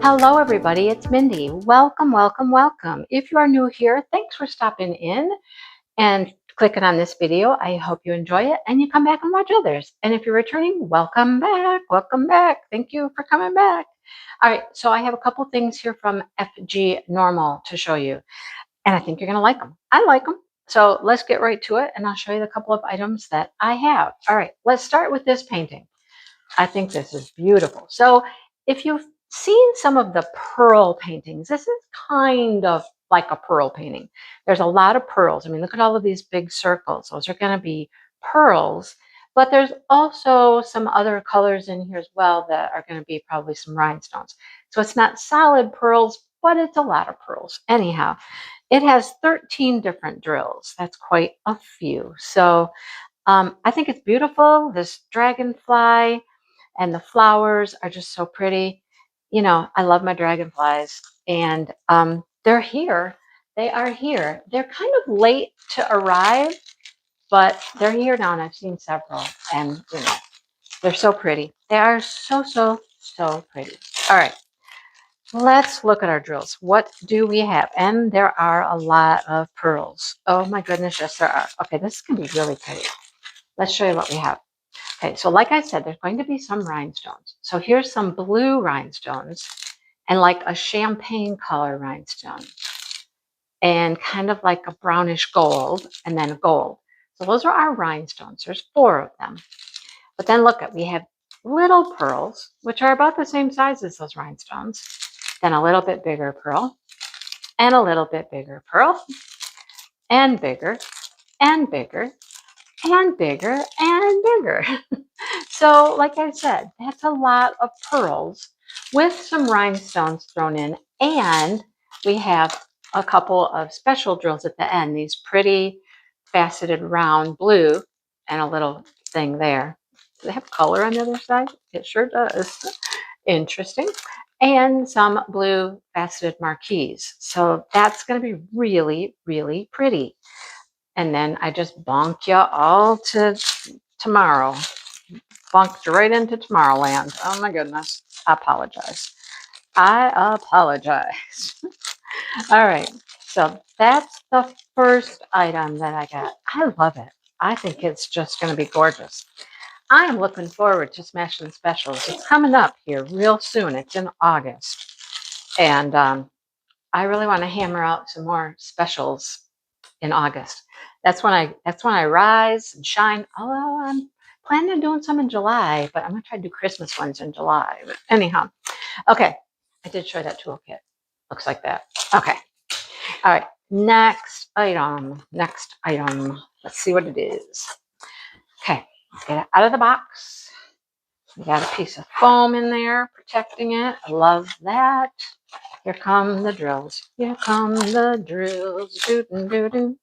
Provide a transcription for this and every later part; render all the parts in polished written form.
Hello everybody, it's Mindy. Welcome, welcome, welcome. If you are new here, thanks for stopping in and clicking on this video. I hope you enjoy it and you come back and watch others. And if you're returning, welcome back, welcome back. Thank you for coming back. All right, so I have a couple things here from FGNORMAL to show you, and I think you're gonna like them. I like them. So let's get right to it and I'll show you the couple of items that I have. All right, let's start with this painting. I think this is beautiful. So if you've seen some of the pearl paintings, this is kind of like a pearl painting. There's a lot of pearls. I mean, look at all of these big circles. Those are going to be pearls, but there's also some other colors in here as well that are going to be probably some rhinestones. So it's not solid pearls, but it's a lot of pearls. Anyhow, it has 13 different drills. That's quite a few. So I think it's beautiful. This dragonfly and the flowers are just so pretty. You know, I love my dragonflies, and they're here. They are here. They're kind of late to arrive, but they're here now, and I've seen several, and you know, they're so pretty. They are so, so, so pretty. All right, let's look at our drills. What do we have? And there are a lot of pearls. Oh my goodness, yes, there are. Okay, this is going to be really pretty. Let's show you what we have. Okay, so like I said, there's going to be some rhinestones. So here's some blue rhinestones and like a champagne color rhinestone and kind of like a brownish gold and then gold. So those are our rhinestones. There's 4 of them. But then look at, we have little pearls, which are about the same size as those rhinestones. Then a little bit bigger pearl and a little bit bigger pearl and bigger and bigger and bigger and bigger. So like I said, that's a lot of pearls with some rhinestones thrown in. And we have a couple of special drills at the end, these pretty faceted round blue and a little thing there. Do they have color on the other side? It sure does. Interesting. And some blue faceted marquees. So that's going to be really, really pretty. And then I just bonk you all to tomorrow. Bonked right into Tomorrowland. Oh my goodness. I apologize. I apologize. All right. So that's the first item that I got. I love it. I think it's just going to be gorgeous. I am looking forward to Smashing Specials. It's coming up here real soon. It's in August. And I really want to hammer out some more specials in August. That's when I rise and shine. Although I'm planning on doing some in July, but I'm gonna try to do Christmas ones in July. But anyhow, okay. I did show that toolkit. Looks like that. Okay. All right. Next item. Next item. Let's see what it is. Okay. Get it out of the box. We got a piece of foam in there protecting it. I love that. Here come the drills. Here come the drills. Doo -doo -doo -doo.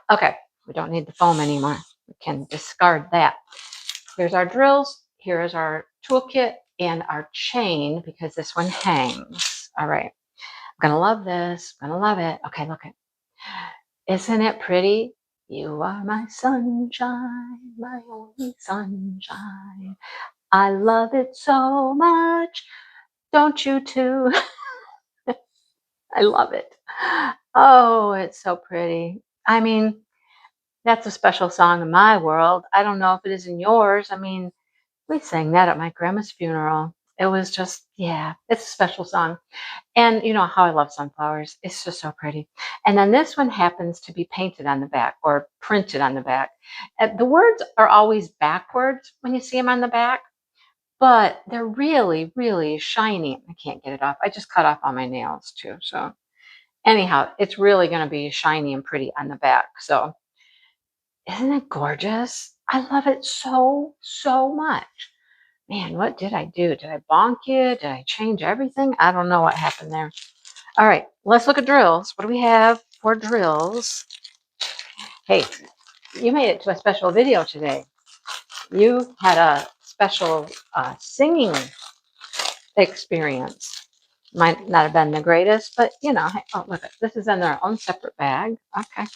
Okay, we don't need the foam anymore. We can discard that. Here's our drills. Here is our toolkit and our chain because this one hangs. All right. I'm going to love this. I'm going to love it. Okay, look it. Isn't it pretty? You are my sunshine, my only sunshine. I love it so much. Don't you too? I love it. Oh, it's so pretty. I mean, that's a special song in my world. I don't know if it is in yours. I mean, we sang that at my grandma's funeral. It was just, yeah, it's a special song. And you know how I love sunflowers. It's just so pretty. And then this one happens to be painted on the back or printed on the back. The words are always backwards when you see them on the back, but they're really, really shiny. I can't get it off. I just cut off all my nails too. So anyhow, it's really going to be shiny and pretty on the back. So isn't it gorgeous? I love it so, so much. Man, what did I do? Did I bonk you? Did I change everything? I don't know what happened there. All right, let's look at drills. What do we have for drills? Hey, you made it to a special video today. You had a special singing experience. Might not have been the greatest, but you know, oh, look, this is in their own separate bag. Okay.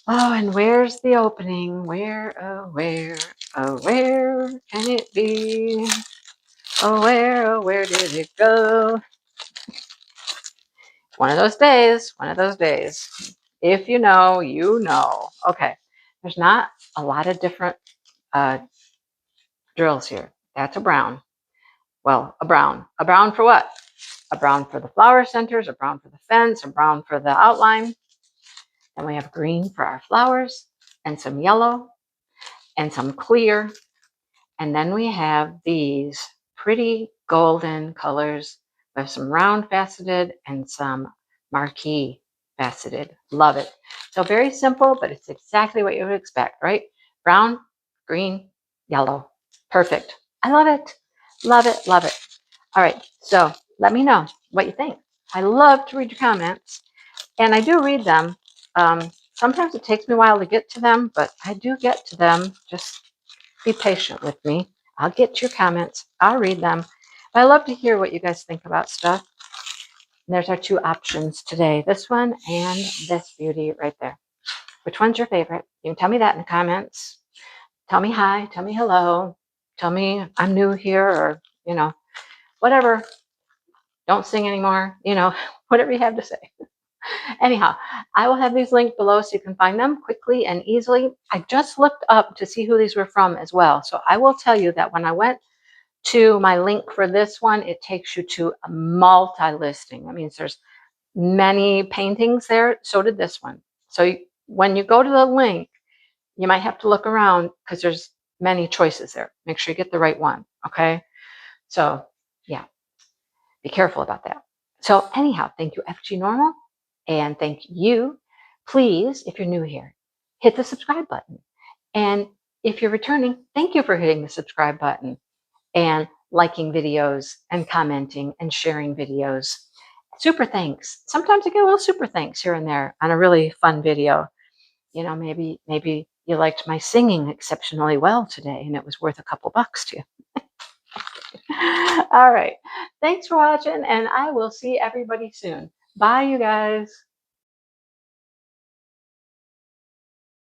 Oh, and where's the opening? Where, oh, where can it be? Oh, where did it go? One of those days, one of those days. If you know, you know. Okay, there's not a lot of different drills here. That's a brown. Well, a brown. A brown for what? A brown for the flower centers, a brown for the fence, a brown for the outline. Then we have green for our flowers, and some yellow, and some clear. And then we have these pretty golden colors with some round faceted and some marquee faceted. Love it. So very simple, but it's exactly what you would expect, right? Brown, green, yellow. Perfect. I love it. Love it. Love it. All right. So let me know what you think. I love to read your comments, and I do read them. Sometimes it takes me a while to get to them, but I do get to them. Just be patient with me. I'll get to your comments. I'll read them. But I love to hear what you guys think about stuff. And there's our two options today. This one and this beauty right there. Which one's your favorite? You can tell me that in the comments. Tell me hi. Tell me hello. Tell me I'm new here, or, whatever. Don't sing anymore. Whatever you have to say. Anyhow, I will have these linked below so you can find them quickly and easily. I just looked up to see who these were from as well. So I will tell you that when I went to my link for this one, it takes you to a multi-listing. That means there's many paintings there. So did this one. So when you go to the link, you might have to look around because there's many choices there. Make sure you get the right one. Okay. So yeah, be careful about that. So anyhow, thank you, FGNORMAL. And thank you. Please, if you're new here, hit the subscribe button. And if you're returning, thank you for hitting the subscribe button and liking videos and commenting and sharing videos. Super thanks. Sometimes I get a little super thanks here and there on a really fun video. Maybe you liked my singing exceptionally well today and it was worth a couple bucks to you. All right. Thanks for watching, and I will see everybody soon. Bye, you guys.